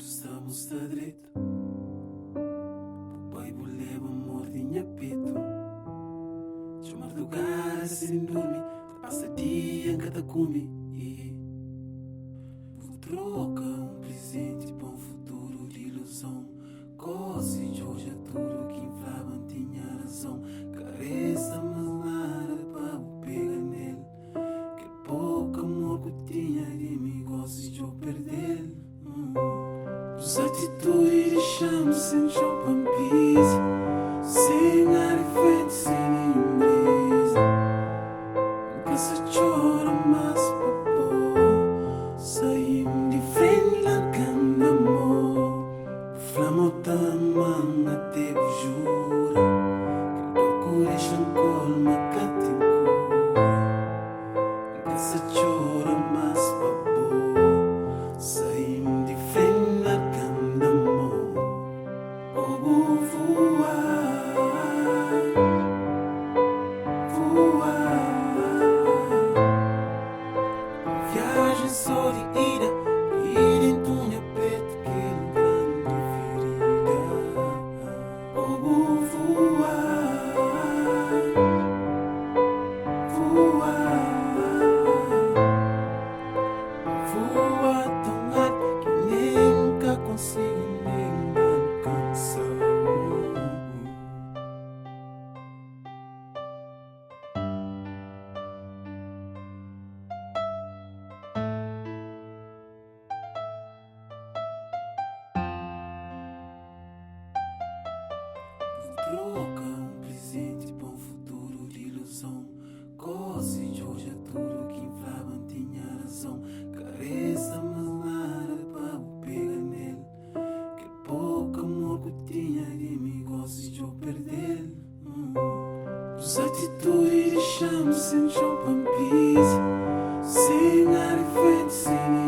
estamos da direito. Pai boleva mordinha peito. Chamar do lugar sem dormir. Passa dia em cada cume. Troca presente para futuro de ilusão. Coisa de hoje é tudo que inflavam tinha razão. Carece mas nada para o pegar nele. Que pouco amor que tinha de mim gosto de eu perder. Os atitudes deixamos sem chopa em piso. Sem ar efeito, sem nenhum brisa. Nunca se chora mais papo. Saímos de frente na cama de amor. Flama da mão até jura. Que procura chancol, mas cá tem cura. Nunca se chora mais papo. Saímos de frente na cama de amor. Vou voar, voar. Viagem só de ida, ida em tunha peito, que grande ferida. Vou voar, voar. Voar tão alto que nem nunca consigo nem alcançar. Troca presente para futuro de ilusão. Coisa de hoje é tudo que inflavam tinha razão. Carece mas nada para o pegar nele. Que pouco amor que tinha de mim gosto de eu perder. Os atitudes deixamos sem chopa em piso. Sem ar efeito, sem